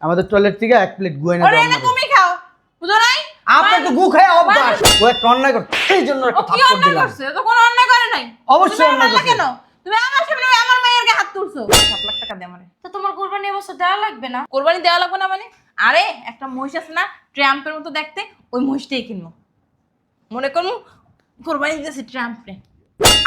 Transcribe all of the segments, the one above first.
আমাদের টয়লেট থেকে এক প্লেট গু এনে ওরে দাও এনে আমারে। তুমি খাও বুঝো নাই আপনি তো গু খায় অভ্যাস। ও একটা অন্যায় করে সেই জন্য ও একটা কি থাপ্পড় অন্যায় দিলাম। করছে ও তো কোনো অন্যায় করে নাই অবশ্যই তুমি অন্যায় মারলা করছে। কেন তুমি আমার সামনে আমার মায়ের গায়ে হাত তুলছো 7 লাখ টাকা দে আমারে তো তোমার কুরবানি এবছর দেওয়া লাগবে না? কোরবানি দেওয়া লাগবে না মানে আরে একটা মহিষ আছে না ট্রাম্পের মতো দেখতে ওই মহিষটাই কিনবো মনে করুন কোরবানি দিতেছি ট্রাম্পে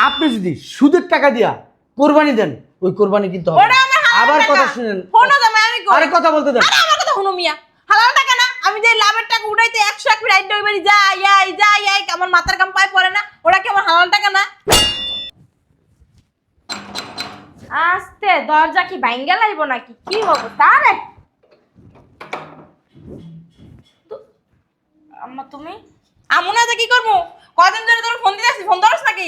আপনি যদি সুদের টাকা দিয়া কোরবানি দেন ওই কোরবানি কিন্তু হবে ওটা না। আমার হালাল আবার টাকা। কথা শুনেন। শোনো জামাই আমি কই আরে কথা বলতে দেন। আরে আমার কথা শুনো মিয়া হালাল টাকা না আমি যে লাভের টাকা উঠাইতে 100 এক রাইড ডইবারি যাই আমার মাথার কাম পায় পড়ে না ওরা কি আমার হালাল টাকা না আস্তে দরজা কি ভাঙ্গা লাইব নাকি? কি হবো তারে? আম্মা তুমি? আমুনা যে কি করবো কয়দিন ধরে তোর ফোন দিতেছি ফোন ধরছ না কি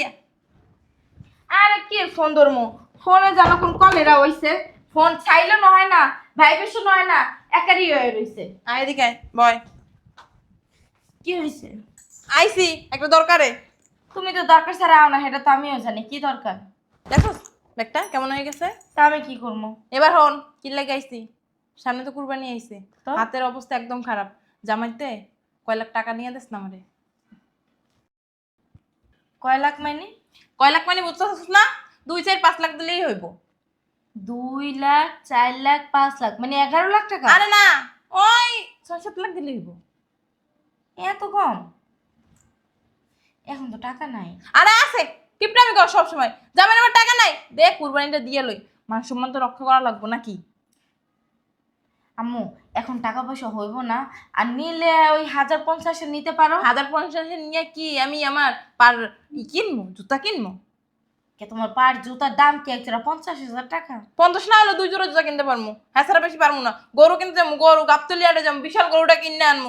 আরে কি ফোন ধরমু? ফোনে জানো কোন কলেরা হইছে? ফোন চাইলে নয় না, ভাইবেশন নয় না, একারই হয়ে রইছে। আয় এদিকে আয়, বয় কি হইছে? আইছি একটা দরকারে তুমি তো দরকার ছাড়া আও না, সেটা তো আমিও জানি। কি দরকার? দেখো ব্যাগটা কেমন হয়ে গেছে তা আমি কি করবো? এবার হন কি লাগে আইছি সামনে তো কুরবানি আইছে তো? হাতের অবস্থা একদম খারাপ জামাইতে কয় লাখ টাকা নিয়ে দিস না আমারে কয় লাখ মানে? কয় লাখ মানে বুঝতেছিস না 2 4 5 লাখ দিলেই হইব 2 লাখ 4 লাখ 5 লাখ মানে 11 লাখ টাকা? আরে না ওই 6 7 লাখ দিলেই হইব এত কম? এখন তো টাকা নাই। আরে আছে কিপটামি কর সব সময় জামাইর আমার টাকা নাই দেখ কুরবানিটা দিয়ে লই মান সম্মান তো রক্ষা করা লাগবে নাকি আম্মু এখন টাকা পয়সা হইব না, আর নিলে ওই 1050 নিতে পারো। 1050 নিয়ে কি আমি আমার পার কিনবো জুতা কিনবো কে তোমার পার জুতার দাম কি একটা 50,000 টাকা? 50 না হলে 2 জোড়া জুতা কিনতে পারবো হ্যাঁ ছাড়া বেশি পারবো না গরু কিনতে যাবো গরু গাবতলি আড়ে যাবো বিশাল গরুটা কিনে আনবো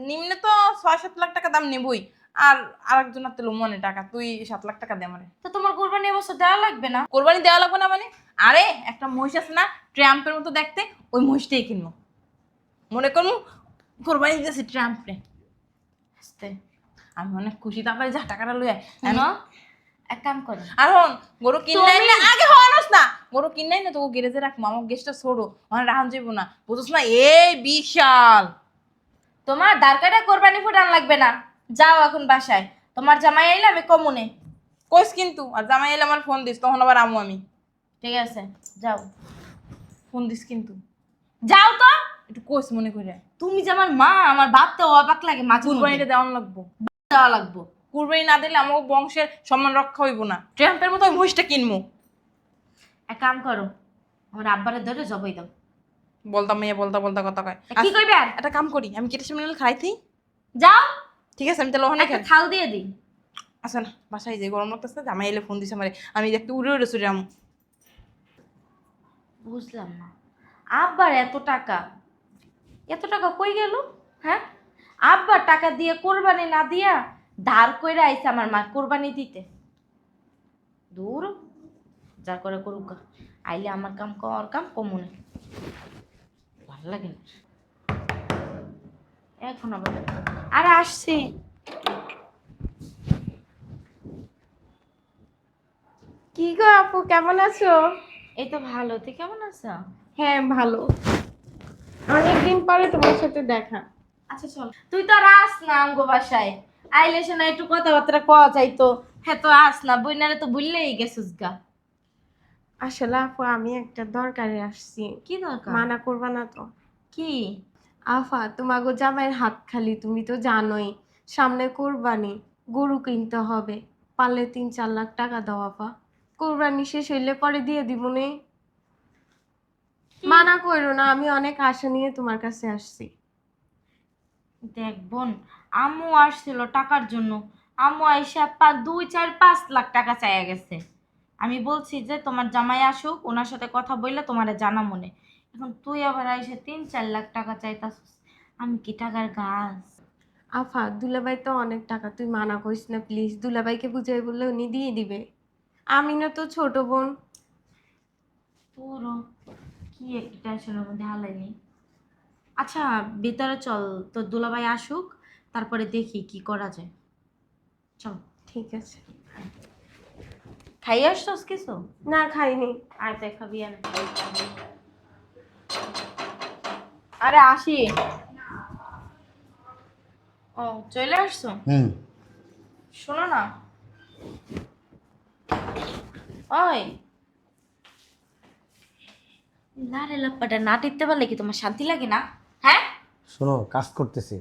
নিম্নে তো 6 7 লাখ টাকা দাম নেবই আর আরেকজনের তো মনে টাকা তুই 7 লাখ টাকা দে আমারে তো তোমার কুরবানি এবছর দেওয়া লাগবে না? কোরবানি দেওয়া লাগবে না মানে আরে একটা মহিষ আছে না ট্রাম্পের মতো দেখতে ওই মহিষটাই কিনবো মনে করুন কোরবানি দিতেছি ট্রাম্পে আস্তে আমি অনেক খুশি তারপরে যা টাকাটা লই আয় শুনো, এক কাম করো, আর হন গরু কিনাই তুমি- না আগে হওয়ানোস না গরু কিনাই না তো গ্যারেজে রাখবো আমার গ্যাসটা ছোড়ো আমার রাহান যাইবো না বুঝছ না এই বিশাল তোমার দারকাটা কোরবানি ফুটান লাগবে না। যাও এখন বাসায়, তোমার জামাই আইলে আমি কমুনে। কইস কিন্তু আর জামাই এলে আমার ফোন দিস তখন আবার আমু আমি ঠিক আছে যাও। ফোন দিস কিন্তু যাও তো। একটু কইস মনে করে তুমি যে আমার মা, আমার ভাবতে অবাক লাগে। মাঝে কুরবানিটা দেওয়ান লাগবো দেওয়া লাগবো। কুরবানি না দিলে আমার বংশের সম্মান রক্ষা হইব না ট্রাম্পের মতো ওই মহিষটা কিনবো এক কাম করো, আমার আব্বারে ধরে জবাই দাও। বলতাম মেয়ে বলতা বলতা কথা কয় কি কইবে আর? একটা কাম করি আমি কেটে সামনে খাইতেই যাও, ঠিক আছে আমি তাহলে ওখানে একটা খাই থাল দিয়ে দিই। আচ্ছা না বাসায় যে গরম লাগতেছে জামাই এলে ফোন দিছে আমারে আমি দেখতে উড়ে উড়ে চলে যাবো বুঝলাম না, আব্বার এত টাকা কই গেল? হ্যাঁ, আব্বার টাকা দিয়ে কোরবানি না দিয়া ধার কইরা আইছে আমার মা কোরবানি দিতে। দূর, যা করে করুক গা। আইলে আমার কাম কর কাম কমুনে ভালো লাগে না। এখন আবার আরে আসছি। কি গো আপু, কেমন আছো? এই তো ভালো, তুই কেমন আছো? হ্যাঁ ভালো। অনেকদিন পরে তোমার সাথে দেখা। আচ্ছা চল, তুই তো আর আস না আমগো বাসায়। আইলে সে না একটু কথাবার্তা কওয়া যাইতো। হ্যাঁ তো আস না, বইনারে তো ভুললেই গেছিস গা। আসলে আপু আমি একটা দরকারে আসছি। কি দরকার? মানা করবা না তো? কি? আফা, তোমাগো জামাইয়ের হাত খালি, তুমি তো জানোই সামনে কোরবানি, গরু কিনতে হবে। পারলে 3 4 লাখ টাকা দাও আফা, কোরবানি শেষ হইলে পরে দিয়ে দিব নে। মানা করো না, আমি অনেক আশা নিয়ে তোমার কাছে আসছি। দেখ বোন, আম্মু আসছিল টাকার জন্য। আম্মু আইসা 2 4 5 লাখ টাকা চাইয়া গেছে। আমি বলছি যে তোমার জামাই আসুক, ওনার সাথে কথা বললে তোমারে জানা মনে। এখন তুই আবার আইসা 3 4 লাখ টাকা চাইতাছিস। আমি কি টাকার গাছ? আফা, দুলাভাই তো অনেক টাকা, তুই মানা করিস না প্লিজ। দুলাভাইকে বুঝাই বললে উনি দিয়ে দিবে। আমি না তো ছোট বোন। তোরও কি একটু টেনশনের মধ্যে হালাইনি। আচ্ছা ভিতরে চল, তোর দুলাভাই আসুক, তারপরে দেখি কি করা যায়। চল। ঠিক আছে। খাই আসছস কিছু? না খাইনি। আর দেখ খাবি আর আরে আসি। ও চলে আসছো? শোনো না, ওই লারে লাপ্পাটা না টিপতে পারলে কি তোমার শান্তি লাগে না? হ্যাঁ, শোনো, কাজ করতেছি।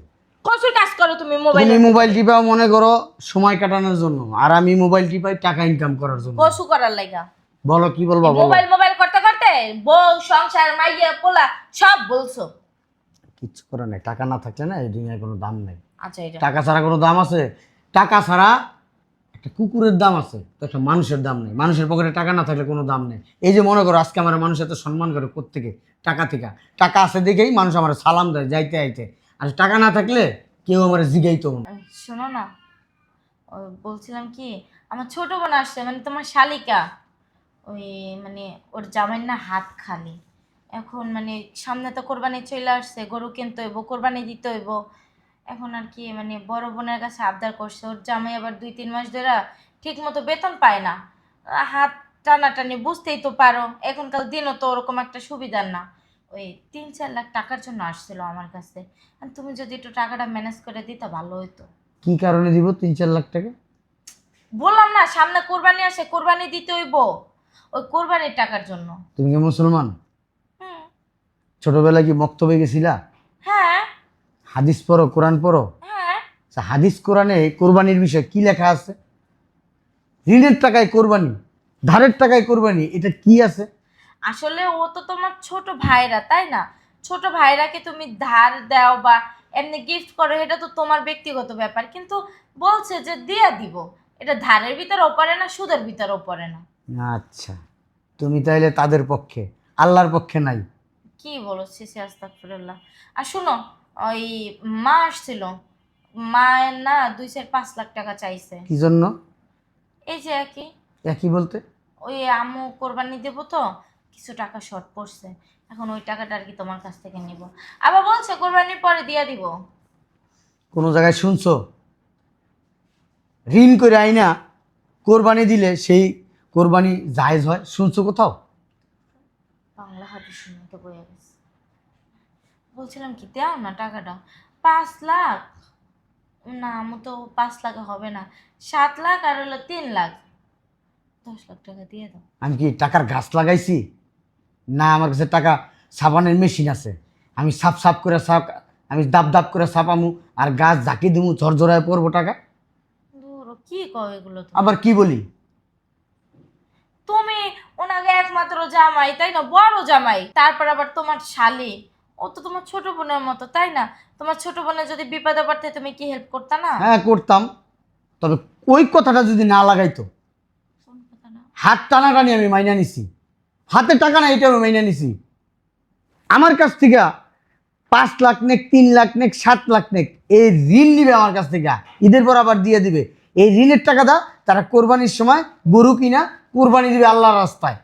কসুর কাজ করো তুমি মোবাইলে? তুমি মোবাইল টিপাও মনে করো সময় কাটানোর জন্য, আর আমি মোবাইল টিপাই টাকা ইনকাম করার জন্য। কসু করার লাগা? বলো কি বলবা বলো। মোবাইল মোবাইল করতে করতে বউ সংসার মাইয়া পোলা সব বলছো। কিচ্ছু করে নাই, টাকা না থাকলে না এই দুনিয়ায় কোনো দাম নেই। আচ্ছা এটা টাকা ছাড়া কোনো দাম আছে? টাকা ছাড়া একটা কুকুরের দাম আছে, তো একটা মানুষের দাম নেই। মানুষের পকেটে টাকা না থাকলে কোনো দাম নেই। এই যে মনে করো আজকে আমার মানুষ এত সম্মান করে কোত্থেকে? টাকা থেকে। টাকা আছে দেখেই মানুষ আমার সালাম দেয় যাইতে আইতে। আর টাকা না থাকলে কেউ আমার জিগাইতো না। শোনো না, বলছিলাম কি, আমার ছোট বোন আসছে, মানে তোমার শালিকা, ওই মানে ওর জামাইয়ের না হাত খালি। এখন মানে সামনে তো কোরবানি চলে আসছে, গরু কিনতে হইব, কোরবানি দিতে হইব। এখন আর কি মানে বড় বোনের কাছে আবদার করছে, ওর জামাই আবার 2-3 মাস ধরে ঠিক মতো বেতন পায় না। হাত টানাটানি বুঝতেই তো পারো, এখনকার দিনও তো ওরকম একটা সুবিধার না। ওই 3-4 লাখ টাকার জন্য আসছিল আমার কাছে। আর তুমি যদি একটু টাকাটা ম্যানেজ করে দিতে ভালো হইতো। কি কারণে দিব 3-4 লাখ টাকা? বললাম না সামনে কোরবানি আসে, কোরবানি দিতে হইব, ওই কোরবানির টাকার জন্য। তুমি কি মুসলমান? হুম। ছোটবেলায় কি মক্তবে গেছিলা? হ্যাঁ হাদিস পড়ো, কোরআন পড়ো? হ্যাঁ। আচ্ছা, হাদিস কোরআনে কোরবানির বিষয় কি লেখা আছে? ঋণের টাকায় কোরবানি, ধারের টাকায় কোরবানি, এটা কি আছে? আসলে ও তো তোমার ছোট ভাইরা, তাই না? ছোট ভাইরাকে তুমি ধার দাও বা এমনি গিফট করো, এটা তো তোমার ব্যক্তিগত ব্যাপার, কিন্তু বলছে যে দিয়ে দিব। এটা ধারের ভিতরেও পড়ে না, সুদের ভিতরেও পড়ে না। আচ্ছা, তুমি তাইলে তাদের পক্ষে, আল্লাহর পক্ষে নাই। কি বলো, সিসি আস্তাগফিরুল্লাহ। আর শুনো, ওই মা আসছিল, মায়ের না 2-5 লাখ টাকা চাইছে। কি জন্য? এই যে একই, একই বলতে? ওই আম্মু কোরবানি দেবো তো, কিছু টাকা শর্ট পড়ছে, এখন ওই টাকাটা আর কি তোমার কাছ থেকে নিব। আবার বলছে কোরবানির পরে দিয়ে দিব। কোনো জায়গায় শুনছো ঋণ করে আইনা কোরবানি দিলে সেই কোরবানি জায়েজ হয়? শুনছো কোথাও? বাংলা হাদিস শুনে তো বইয়া গেছে। বলছিলাম কি, দাও না টাকাটা। 5 লাখ না, আম্মু তো 5 লাখে হবে না, 7 লাখ আর হলো 3 লাখ, 10 লাখ টাকা দিয়ে দাও। আমি কি টাকার গাছ লাগাইছি? না, আমার কাছে টাকা সাবানের মেশিন আছে। আমি সাপ সাপ করে সাপ, আমি দাপ দাপ করে সাপামু, আর গাছ ঝাঁকি দিমু, ঝরঝরায় পড়বো টাকা। ধুরো, কি কও এগুলো তো? আবার কি বলি? তুমি ওনাকে একমাত্র জামাই, তাই না? বড় জামাই, তারপর আবার তোমার শালি, ও তো তোমার ছোট বোনের মতো, তাই না? তোমার ছোট বোনের যদি বিপদে পড়তে তুমি কি হেল্প করতা না? হ্যাঁ করতাম, তবে ওই কথাটা যদি না লাগাইতো। কোন কথা না? হাত টানাটানি আমি মাইনা নিছি, হাতে টাকা না এটা আমি মাইনা নিছি। আমার কাছ থেকে 5 লাখ নেক, 3 লাখ নেক, 7 লাখ নেক, এই ঋণ নিবে আমার কাছ থেকে, ঈদের পর আবার দিয়ে দিবে। এই ঋণের টাকা দা তারা কোরবানির সময় গরু কিনা কোরবানি দিবে আল্লাহর রাস্তায়।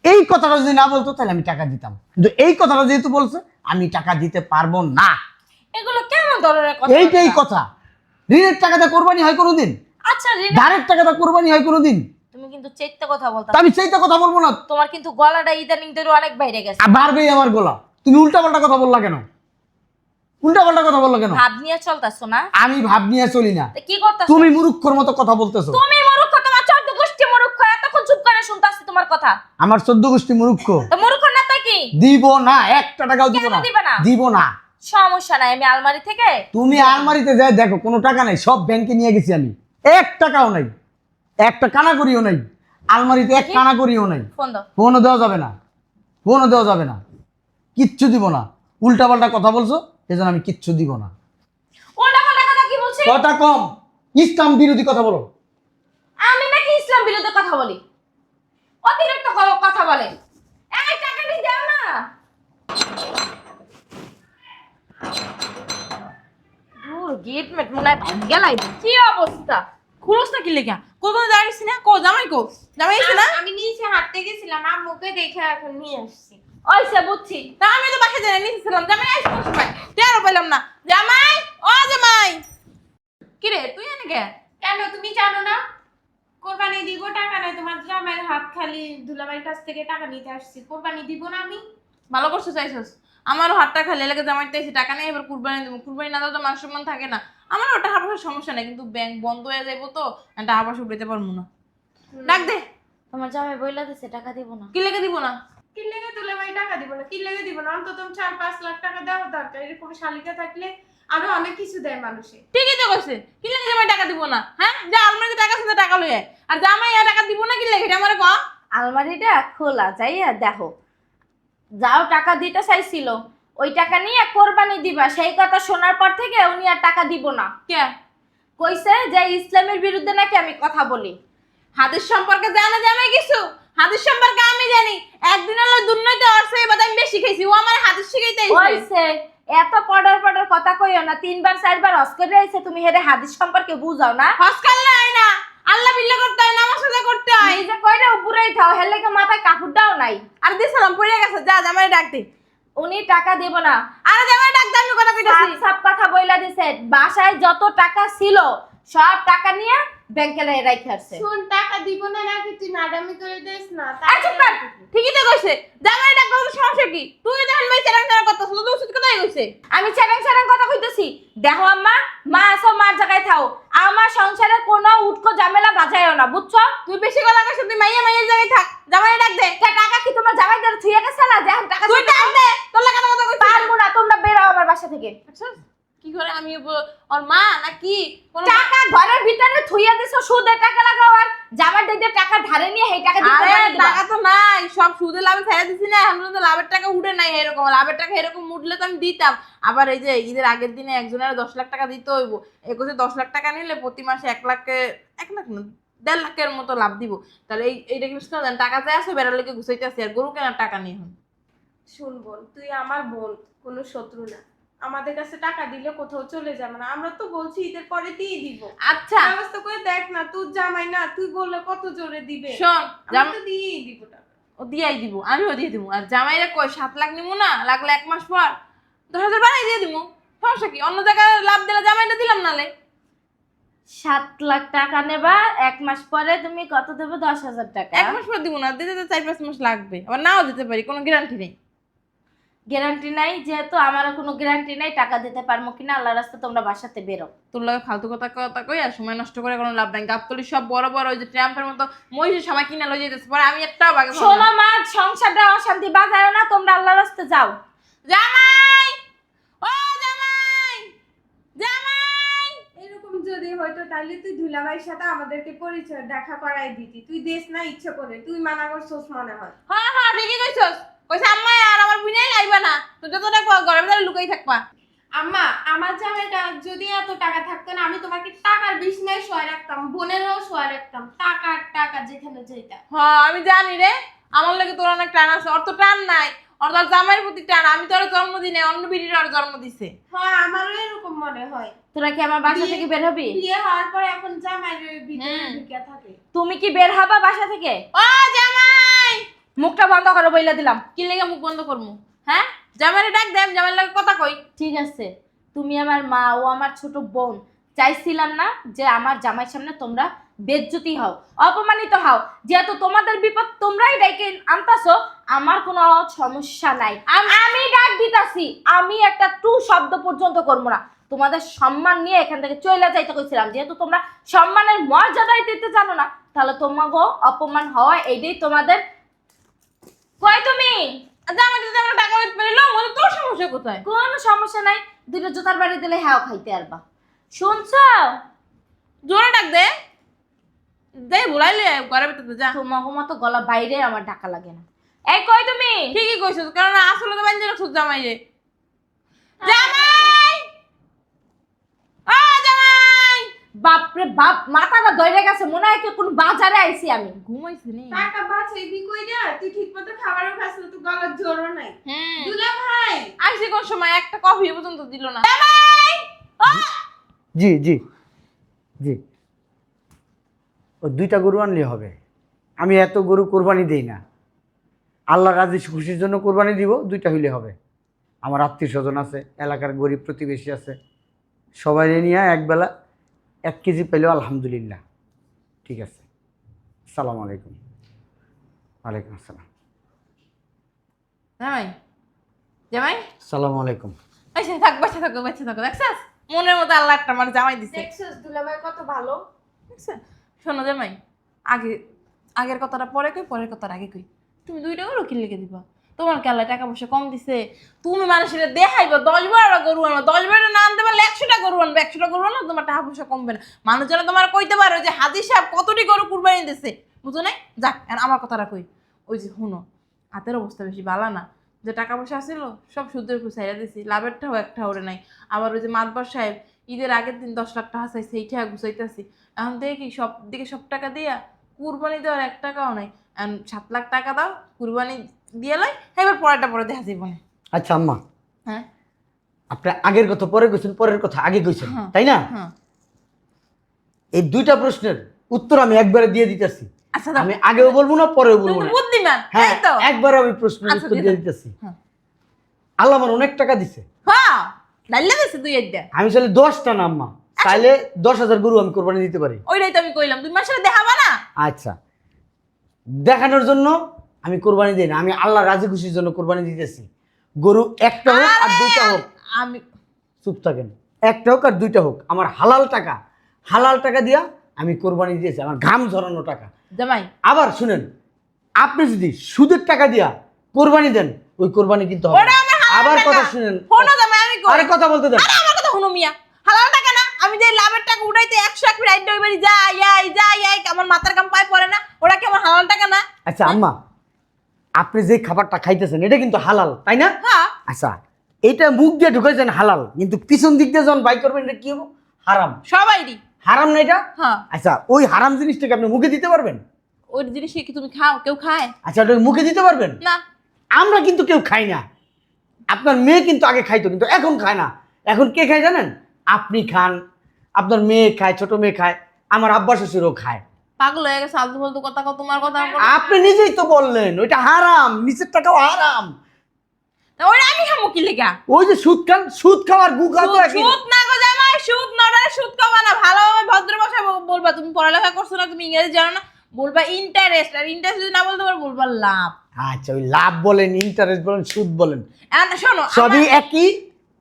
এই কথাটা যদি না বলতো তাহলে আমি টাকা দিতাম, কিন্তু এই কথাটা যেহেতু বলছে আমি টাকা দিতে পারবো না। এগুলো কেমন ধরনের কথা? এইটাই কথা। ঋণের টাকাটা কোরবানি হয় কোনোদিন? আচ্ছা রিনা, ধারের টাকাটা কোরবানি হয় কোনোদিন? তুমি কিন্তু চেকতে কথা বলতা। তা আমি সেইটা কথা বলবো না। তোমার কিন্তু গলাটা ইদানিং ধরে অনেক বাইরে গেছে। বাড়বেই আমার গলা। তুমি উল্টাপাল্টা কথা বললা কেন? উল্টাপাল্টা কথা বললা কেন? ভাব নিয়ে চলতাছো না? আমি ভাব নিয়ে চলি না। তা কি করতাছো? তুমি মূর্খর মতো কথা বলতেছো। তুমি মূর্খ, তোমার 14 গোষ্ঠী মূর্খ, এতক্ষণ চুপ করে শুনতাছি তোমার কথা। আমার 14 গোষ্ঠী মূর্খ? তো মূর্খ না তাই কি? দিব না, একটা টাকাও দিব কেন না। দিবে না? দিব না। সমস্যা নাই, আমি আলমারি থেকে। তুমি আলমারিতে যাই দেখো, কোনো টাকা নাই, সব ব্যাংকে নিয়ে গেছি আমি, 1 টাকাও নাই, একটা কানা করিও নাই আলমারিতে, 1 কানা করিও নাই। ফোন দাও। ফোনও দেওয়া যাবে না, ফোনও দেওয়া যাবে না, কিচ্ছু দিব না। উল্টাপাল্টা কথা বলছো, এজন্য আমি কিচ্ছু দিব না। উল্টা পাল্টা কথা কি বলছিস? কথা কম, ইসলাম বিরোধী কথা বলো। আমি নাকি ইসলাম বিরোধী কথা বলি? অতিরিক্ত কথা বলে। এই টাকাটি দাও না। দূর গেট মেট মনে হয় ভাঙ গেলাই। কি অবস্থা? খুলস না কি লেখা? কোথাও দাঁড়িয়েছি না? কো জামাই কো? জামাই এসে না? আমি নিচে হাঁটতে গেছিলাম, আম্মুকে দেখে এখন নিয়ে আসছি। ওইসে বুঝছি। তা আমি তো বাসা জানি নিয়েছিলাম, জামাই আসছে কোন সময়? টেরও পেলাম না। জামাই, ও জামাই। কি রে তুই এনে কে? কেন তুমি জানো না? কোরবানি দিব, টাকা নাই, তোমার জামাইয়ের হাত খালি, দুলাভাইয়ের কাছ থেকে টাকা নিতে আসছি। কোরবানি দিব না আমি? ভালো করছো চাইছস। আমারও হাতটা খালি লাগে জামাইতে এসে টাকা নেই, এবার কুরবানি দেবো, কুরবানি না দিলে তো মান সম্মান থাকে না। আমার ওটা টাকা পয়সার সমস্যা নেই, কিন্তু ব্যাংক বন্ধ হয়ে যাইবো তো টাকা পয়সা উঠাইতে পারবো না। ডাক দে। তোমার জামাই বইলা দিছে টাকা দিব না। কি লেগে দিব না? কি লেগে তুলে ভাই টাকা দিব না, কি লেগে দিব না, অন্তত 4-5 লাখ টাকা দেওয়া দরকার। এরকম শালিকা থাকলে আরো অনেক কিছু দেয় মানুষে। ঠিকই তো কইছে, কি লেগে জামাই টাকা দিব না? হ্যাঁ, যা আলমারিতে টাকা আছে টাকা লই আয়। আর জামাই আর টাকা দিব না কি লেগে, এটা আমারে ক। আলমারিটা খোলা যাইয়া দেখো, যাও টাকা দিতে চাইছিল, ওই টাকা নিয়ে কোরবানি দিবা, সেই কথা শোনার পর থেকে উনি আর টাকা দিব না। কে কইছে যে ইসলামের বিরুদ্ধে নাকি আমি কথা বলি। হাদিস সম্পর্কে জানে জামাই কিছু? হাদিস সম্পর্কে আমি জানি। একদিন হলো দুনিয়াতে অর্থ এবার আমি বেশি খাইছি, ও আমার হাদিস শিখাইতে আইছে। কইছে এত পড়ার কথা কইও না, 3-4 হজ করে আইছে, তুমি হেরে হাদিস সম্পর্কে বুঝাও না। হজ করলে হয় না, আল্লাহ বিল্লাহ করতে হয়, নামাজ রোজা করতে হয়। নিজে কইরা উপরেই থাও, হেলে কি মাথায় কাপড়টাও নাই। আর দিছিলাম পড়ে গেছে, যা জামাই ডাক দে। উনি টাকা দিব না। আরে জামাই ডাক দে, আমি কথা কইতাছি। সব কথা বইলা দিছে, বাসায় যত টাকা ছিল সব টাকা নিয়ে ব্যাংকে রাইখা আসছে। শুন, টাকা দিব না নাকি তুই নাডামি করে দিস না। এই চুপ কর, ঠিকই তো কইছে। জামাই ডাক দে, সমস্যা কি? তুই দেখেন ভাই চেরাং চেরাং করতেছ, তো উচিত কথাই কইছে। আমি চ্যারাং কথা কইতেছি। দেখো আম্মা, মা আসো, মার জায়গায় থাও। আমার সংসারে কোনো উটকো ঝামেলা বাজায়ও না, বুঝছো? তুই বেশি কথা কইছ, তুই মাইয়া মাইয়ের জায়গায় থাক। জামাই ডাক দে। টাকা কি তোমার জামাই দ্বারা থুইয়া গেছে না? যে এখন টাকা তুই ডাক দে, তোর লাগা কথা কইছিস। পারবো না, তোমরা বেরাও আমার বাসা থেকে। আচ্ছা, কি করে আমি ওর মা নাকি কোন টাকা ঘরের ভিতরে থুইয়া দিছো, সুদে টাকা লাগাও, আর জামাই দিয়ে টাকা ধারে নিয়ে এই টাকা দিয়ে আরে কোরবানি দিবা। টাকা তো নাই, সব সুদে লাভে ছেড়ে দিছি না, এখন তো লাভের টাকা উঠে নাই। এরকম লাভের টাকা এরকম উঠলে তো আমি দিতাম। আবার এই যে ঈদের আগের দিনে একজনের 10 লাখ টাকা দিতে হইব, একুশে 10 লাখ টাকা নিলে প্রতি মাসে 1 লাখ না 1.5 লাখের মতো লাভ দিব। তাহলে এইটা কি টাকা চাই আসো বেড়ার লেগে গুছাইতে আসি, আর গরু কেনার টাকা নেই এখন। শুন বোন, তুই আমার বোন, কোনো শত্রু না। আমাদের কাছে টাকা দিলে কোথাও চলে যাবে না, আমরা তো বলছি ঈদের পরে দিয়ে দিব। আচ্ছা ব্যবস্থা করে দেখ না, তোর জামাই না, তুই বললে কত জোরে দিবে। শোন, আমি তো দিয়েই দিব টাকা। ও দিয়াই দিব, আমিও দিয়ে দিব। আর জামাইরা কই 7 লাখ নিবো না, লাগলে 1 মাস পর 10,000 বাড়াই দিয়ে দিব। সমস্যা কি? অন্য জায়গায় লাভ দিলে জামাইটা দিলাম নালে। 7 লাখ টাকা নেবা, 1 মাস পরে তুমি কত দেবে? 10,000 টাকা। 1 মাস পর দিব না, দিতে তো 4-5 মাস লাগবে, আবার নাও দিতে পারি, কোনো গ্যারান্টি নেই। গ্যারান্টি নাই যেহেতু, আমারও কোনো গ্যারান্টি নাই টাকা দিতে পারবো কিনা। আল্লাহ রাস্তা তোমরা বাসাতে বেরো। তোর লগে ফালতু কথা কই আর সময় নষ্ট করে কোনো লাভ নাই। গাবতলি সব বড় বড় ওই যে ট্রাম্পের মতো মহিষে সবাই কিনা লই যাইতেছে, পরে আমি একটাও বাগে পাবো না। শোনো মা, সংসারটা অশান্তি বাজায় না, তোমরা আল্লাহ রাস্তা যাও। জামাই, ও জামাই, জামাই। এরকম যদি হয়তো তাহলে তুই দুলাভাইয়ের সাথে আমাদেরকে পরিচয় দেখা করাই দিতি। তুই দেশ না ইচ্ছে করে, তুই মানা করছস মনে হয়। হ্যাঁ হ্যাঁ ঠিকই কইছস। কইছে আম্মা আর আমার বুইনাই আইবা না, তো যত টাকা ঘরের ভিতরে লুকাই থাকবা। আম্মা, আমার জামাইটা যদি এত টাকা থাকতো না, আমি তোমাকে টাকার বিছনায় শোয়া রাখতাম, বোনেরও শোয়া রাখতাম। টাকা যেখানে যেটা। হ্যাঁ আমি জানি রে, আমার লাগে তোর অনেক টান আছে। ওর তো টান নাই, ওর তোর জামাইয়ের প্রতি টান। আমি তো ওর জন্মদিনে অন্য বিড়ির ওর জন্ম দিছে। হ্যাঁ, আমারও এরকম মনে হয়। তোরা কি আমার বাসা থেকে বের হবি? বিয়ে হওয়ার পর এখন জামাইয়ের ভিতরে ঢুকে থাকে। তুমি কি বের হবা বাসা থেকে? ও জামাই, মুখটা বন্ধ করো বইলা দিলাম। কি লেগে মুখ বন্ধ করমু? হ্যাঁ, জামাইরে ডাক দে, আমি জামাইয়ের লাগে কথা কই। ঠিক আছে, তুমি আমার মা, ও আমার ছোট বোন। চাইছিলাম না যে আমার জামাইয়ের সামনে তোমরা বেজ্জতি হও, অপমানিত হও। যেহেতু তোমাদের বিপদ তোমরাই ডেকে আনতাছো, আমার কোনো সমস্যা নাই। আমি ডাক দিতাছি, আমি একটা টু শব্দ পর্যন্ত করবো না। তোমাদের সম্মান নিয়ে এখান থেকে চলে যাইতে কইছিলাম। যেহেতু তোমরা সম্মানের মর্যাদাই দিতে জানো না, তাহলে তোমাকে অপমান হওয়া এইটাই তোমাদের। কই তুমি? জামাই যদি আমরা টাকা দিতে পারিল, মানে তোর সমস্যা কোথায়? কোনো সমস্যা নাই, দুটো জুতার বাড়ি দিলে হ্যাঁ খাইতে পারবা। শুনছ? জোরে ডাক দে, দে বুলাইলে ঘরের ভিতরে যা। তোমাকে মতো গলা বাইরে আমার টাকা লাগে না। এই কই তুমি? ঠিকই কইছস, কারণ আসলে তো বাঞ্জি রাখছস জামাই রে। জামাই, ও জামাই। বাপরে বাপ, মাথাটা ধরে গেছে, মনে হয় কি কোন বাজারে আইছি আমি। ঘুমাইছিস নি? টাকা বাঁচাইবি কইরা? তুই ঠিকমতো খাবারও খাস না, তুই গলার জোরও নাই। হুম, দুলাভাই, আইসি কোন সময় একটা কফি পর্যন্ত দিল না। জামাই, ও জি জি জি, ও 2টা গরু আনলে হবে। আমি এত গরু কোরবানি দেই না, আল্লাহ রাজি খুশির জন্য কোরবানি দিব। 2টা হইলে হবে। আমার আত্মীয় স্বজন আছে, এলাকার গরিব প্রতিবেশী আছে, সবাই নিয়ে একবেলা 1 কেজি পেলেও আলহামদুলিল্লাহ। ঠিক আছে, আসসালামু আলাইকুম। ওয়ালাইকুম আসসালাম। জামাই, জামাই আসসালামু আলাইকুম। আচ্ছা থাক, বাচ্চা থাকো, বাচ্চা থাকো, দেখছাস মনের মতো আল্লাহ একটা আমার জামাই দিছে। দেখছিস দুলাভাই কত ভালো। দেখছেন? শোনো জামাই, আগে আগের কথাটা পরে কই, পরের কথাটা আগে কই। তুমি 2 টাকা কি লিখে দিবা? তোমার কি আল্লাহ টাকা পয়সা কম দিছে? তুমি মানুষের দেখাইবা 10-12টা গরু আনবা, 10-12টা না আনতে পারলে 100টা গরু আনবে, 100টা গরু আনলে তোমার টাকা পয়সা কমবে না। মানুষ যেন তোমার কইতে পারো যে হাজি সাহেব কতটি গরু কুরবানি দিছে, বুঝো নাই? যাক, আর আমার কথাটা কই, ওই যে শুনো, হাতের অবস্থা বেশি ভালো না। যে টাকা পয়সা আসছিল সব সুদের উপর ছাইড়া দিছি, লাভেরটাও একটা ওরে নাই। আবার ওই যে মাতবার সাহেব ঈদের আগের দিন 10 লাখ টাকা চাইছে, এই টাকা গুছাইতেছি। এখন দেখি সব দিকে সব টাকা দিয়া কুরবানি দেওয়ার 1 টাকাও নাই। এখন 7 লাখ টাকা দাও, কুরবানি দিয়ে লাই, এবার পরেরটা পরে দেখা যাবে না। আচ্ছা আম্মা, হ্যাঁ আপনি আগের কথা পরে কইছেন, পরের কথা আগে কইছেন, হ্যাঁ। তাই না? হ্যাঁ এই 2টা প্রশ্নের উত্তর আমি একবারে দিয়ে দিতেছি। আচ্ছা দাও। আমি আগেও বলবো না, পরেও তুমি বলবো তো না। বুদ্ধিমান, হ্যাঁ, তাই তো? একবারে আমি প্রশ্নের আচ্ছা, উত্তর দিয়ে দিয়ে দাও। দিতেছি। হ্যাঁ আল্লাহ আমার অনেক টাকা দিছে। হ্যাঁ ডাইলে দিছে 2 একটা। আমি চাইলে 10টা না আম্মা, চাইলে 10,000 গরু আমি কোরবানি দিতে পারি। ওইটাই তো আমি কইলাম, তুমি মাসে দেখাবা না। আচ্ছা, দেখানোর জন্য আমি কোরবানি দিই না, আমি আল্লাহ রাজি খুশির জন্য কোরবানি দিতেছি। গরু একটা হোক আর 2টা হোক, আমি চুপ থাকেন, একটা হোক আর 2টা হোক, আমার হালাল টাকা দিয়া আমি কোরবানি দিয়েছি, আমার ঘাম ঝরানো টাকা। জামাই আবার শুনেন, আপনি যদি সুদের টাকা দিয়া কোরবানি দেন, ওই কোরবানি কিন্তু হবে ওটা না। আমার হালাল আবার টাকা। কথা শুনেন, শোনো জামাই, আমি কই আরে কথা বলতে দেন। আরে আমার কথা শুনো মিয়া, হালাল টাকা না, আমি যে লাভের টাকা উঠাইতে 100 এক রাইড দইবারি যাই আমার মাথার কাম পায় পড়ে না, ওটা কি আমার হালাল টাকা না? আচ্ছা আম্মা, আপনি যে খাবারটা খাইতেছেন এটা কিন্তু হালাল, তাই না? হ্যাঁ আচ্ছা, এটা মুখ দিয়ে ঢুকাইছেন হালাল, কিন্তু পিছন দিক দিয়ে যখন বাই করবেন এটা কি হবো? হারাম। সবাইরই। হারাম না এটা? হ্যাঁ আচ্ছা, ওই হারাম জিনিসটাকে আপনি মুখে দিতে পারবেন? ওই জিনিস কি তুমি খাও? কেউ খায় আচ্ছা, ওটা মুখে দিতে পারবেন? না। আমরা কিন্তু কেউ খাই না। আপনার মেয়ে কিন্তু আগে খাইতো, কিন্তু এখন খায় না। এখন কে খায় জানেন? আপনি খান, আপনার মেয়ে খায়, ছোট মেয়ে খায়, আমার আব্বা শ্বশুরও খায়। পাগল হয়ে গেছে, আলতু ফালতু কথা কও, তোমার কথা আমার আপনি নিজেই তো বললেন ওইটা হারাম, নিচের টাকাও হারাম। ওই আমি খামু কি লেগা? ওই যে সুদ খান, সুদ খাওয়ার গু খাওয়া তো একই। সুদ না গো জামাই, সুদ না, ওটা সুদ খাওয়া না। ভালোভাবে ভদ্র ভাষায় বলবা। তুমি পড়ালেখা করছো না, তুমি ইংরেজি জানো না, বলবা ইন্টারেস্ট। আর ইন্টারেস্ট যদি না বলতে পারো বলবা লাভ। আচ্ছা, ওই লাভ বলেন, ইন্টারেস্ট বলেন, সুদ বলেন, এখন শোনো, সবই একই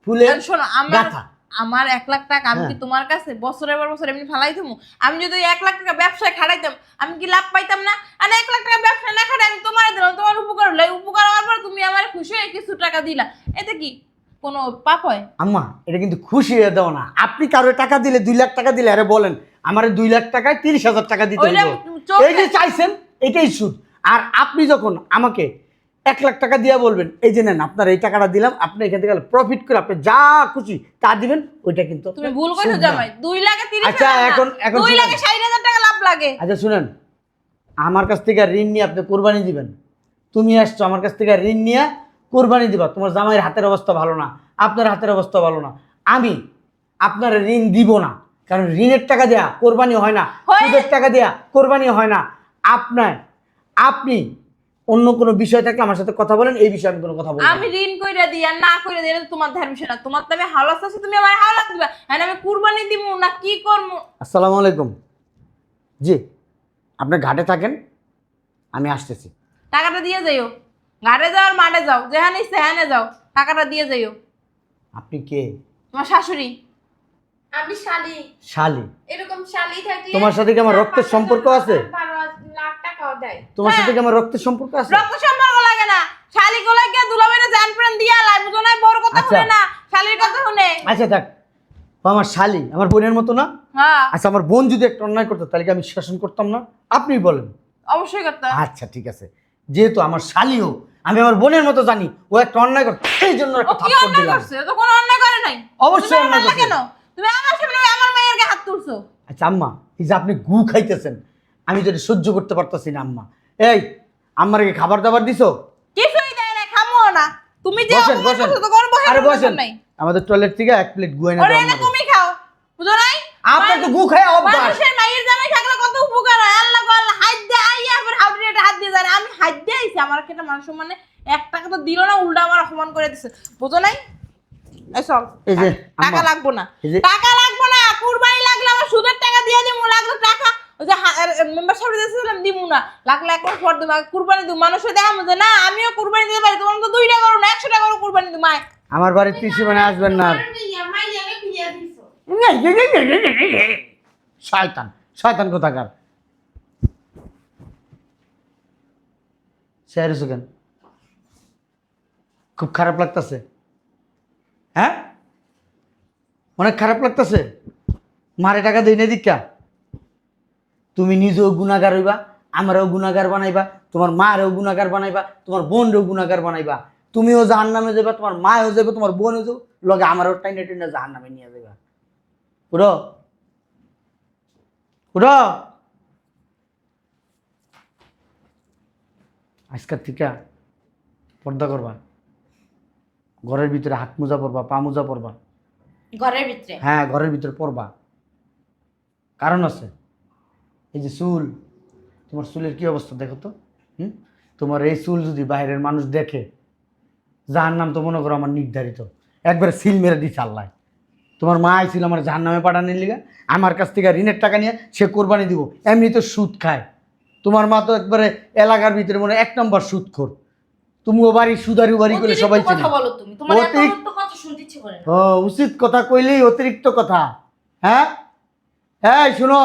ফুলের শোনো, গাথা। আমার 1 লাখ টাকা আমি কি তোমার কাছে বছরের পর বছর এমনি ফালাই দেবো? আমি যদি 1 লাখ টাকা ব্যবসায় খাটাইতাম, আমি কি লাভ পাইতাম না? আর 1 লাখ টাকা ব্যবসায় না খাটাই আমি তোমার দিলাম, তোমার উপকার হলো। এই উপকার হওয়ার পর তুমি আমার খুশি হয়ে কিছু টাকা দিলা, এতে কি কোনো পাপ হয়? আম্মা, এটা কিন্তু খুশি হয়ে দাও না। আপনি কারো টাকা দিলে, 2 লাখ টাকা দিলে, আরে বলেন আমার 2 লাখ টাকায় 30,000 টাকা দিতে ওইটা হইব। চোখে- এই যে চাইছেন এটাই সুদ। আর আপনি যখন আমাকে 1 লাখ টাকা দিয়া বলবেন, এই যে নেন আপনার এই টাকাটা দিলাম, আপনি এখান থেকে প্রফিট করে আপনি যা খুশি তা দিবেন, ওইটা কিন্তু তুমি ভুল কইছো সুদ না। জামাই। 2 লাখে 30,000 আচ্ছা, না, এখন 2 শুনেন। লাখে 60,000 টাকা লাভ লাগে। আচ্ছা শুনেন, আমার কাছ থেকে ঋণ নিয়ে আপনি কোরবানি দিবেন। তুমি আসছো আমার কাছ থেকে ঋণ নিয়ে কোরবানি দিবা, তোমার জামাইয়ের হাতের অবস্থা ভালো না, আপনার হাতের অবস্থা ভালো না, আমি আপনার ঋণ দিব না। কারণ ঋণের টাকা দেয়া কোরবানি হয় না, হয়। সুদের টাকা দেয়া কোরবানি হয় না। আপনি অন্য কোনো বিষয় থাকলে আমার সাথে কথা বলেন, এই বিষয়ে আমি কোনো কথা বলবো না। আমি ঋণ কইরা দিই আর না কইরা দিই, এটা তো তোমার ধ্যান বিষয় না। তোমার তো আমি হাওলাত আছে, তুমি আমার হাওলাত দিবা। আর আমি কুরবানি দিব না কি করব? আসসালামু আলাইকুম। জি, আপনি ঘাটে থাকেন, আমি আসতেছি। টাকাটা দিয়ে যাইও। ঘাটে যাও আর মাঠে যাও, যেখানে সেখানে যাও, টাকাটা দিয়ে যাইও। আপনি কে? তোমার শাশুড়ি। আমি শালি, শালি? এরকম শালি থাকলে তোমার সাথে কি আমার রক্তের সম্পর্ক আছে? 12 লাখ টাকাও দেয়। তোমার হ্যাঁ। সাথে কি আমার রক্তের সম্পর্ক আছে? রক্ত সম্পর্ক লাগে না, শালি গোলা গিয়া দুলাভাইরে জান প্রাণ দিয়া লাই, বুঝো না? বড় কথা আচ্ছা। শুনে না, শালির কথা শুনে। আচ্ছা থাক, ও আমার শালি, আমার বোনের মতো না? হ্যাঁ আচ্ছা, আমার বোন যদি একটা অন্যায় করতো তাহলে কি আমি শাসন করতাম না? আপনিই বলেন। অবশ্যই করতে। আচ্ছা ঠিক আছে, যেহেতু আমার শালিও, আমি আমার বোনের মতো জানি ও একটা অন্যায় করতো, সেই জন্য ও একটা কি থাপ্পড় অন্যায় দিলাম। করছে? ও তো কোনো অন্যায় করে নাই। অবশ্যই তুমি অন্যায় মারলা করছে। কেন? তুমি আমার সামনে আমার মায়ের গায়ে হাত তুলছো। আচ্ছা আম্মা, এই যে আপনি গু খাইতেছেন, আমি যদি সহ্য করতে পারতেছি না আম্মা। এই, আম্মার কি খাবার দাবার দিছো? কিছুই দেয় না, খামো না। তুমি যে বসেন অপমান বসেন, করছো তো কোনো বসার আরে কোনো বসেন, দরকার নাই। আমাদের টয়লেট থেকে 1 প্লেট গু এনে ওরে দাও এনে আমাকে। তুমি খাও, বুঝো নাই? আপনার তো গু খায় অভ্যাস। মানুষের মায়ের জামাই থাকলে কত উপকার হয়। আল্লাহ গো আল্লাহ, হাত দিয়ে আইয়া আবার হাউডি রেটে হাত দিয়ে যায়। আমি হাত দিয়ে আইছি, আমার একটা মানুষ মানে 1 টাকা তো দিল না, উল্টা আমার অপমান করে দিছে, বুঝো নাই? এই চল, এই যে টাকা আম্মা, লাগবো না, এই যে টাকা লাগবো না। কুরবানি লাগলে আমার সুদের টাকা দিয়ে দিমু, লাগলে টাকা ওই যে মেম্বারশিপ দিয়েছিলাম দিমু না, লাখ লাখ করে পর দেবো, কুরবানি দিব, মানুষের দেখাবো যে না আমিও কুরবানি দিতে পারি, তোমার তো 2টা করো না 100টা করো কুরবানি দিব মায়। আমার বাড়ির ত্রিসীমানে আসবেন না আর। শয়তান শয়তান কোথাকার। চেয়ারে কেন? খুব খারাপ লাগতেছে? হ্যাঁ, অনেক খারাপ লাগতেছে। মারে টাকা দেই না দীক্ষা তুমি নিজেও গুণাগার হইবা, আমারও গুণাগার বানাইবা, তোমার মারেও গুণাগার বানাইবা, তোমার বোনরেও গুণাগার বানাইবা। তুমিও জাহান্নামে যাবা, তোমার মাও যাবে, তোমার বোনও যাবে, লগে আমারও টাইনে টাইনে জাহান্নামে নিয়ে যাবা। উড়ো উড়ো। আজকের থেকে পর্দা করবা, ঘরের ভিতরে হাত মোজা পরবা, পা মোজা পরবা। ঘরের ভিতরে? হ্যাঁ, ঘরের ভিতরে পরবা, কারণ আছে। এই যে চুল, তোমার চুলের কি অবস্থা দেখো তো। তোমার এই চুল যদি বাইরের মানুষ দেখে, জাহান্নাম তো মনে করো আমার নির্ধারিত, একবারে সিল মেরে দিচ্ছে আল্লাহ। তোমার মা আইছিল আমার জাহান্নামে পাঠানোর লিগা, আমার কাছ থেকে ঋণের টাকা নিয়ে সে কোরবানি দিব, এমনি তো সুদ খায়। তোমার মা তো একবারে এলাকার ভিতরে মনে 1 নম্বর সুদখোর। তুমিও বাড়ি সুদারি বাড়ি করে সবাই চিনে। কথা বলো তুমি, তোমার এত তো কথা শুনতে ইচ্ছে করে না। ও উচিত কথা কইলেই অতিরিক্ত কথা। হ্যাঁ হ্যাঁ, শুনো,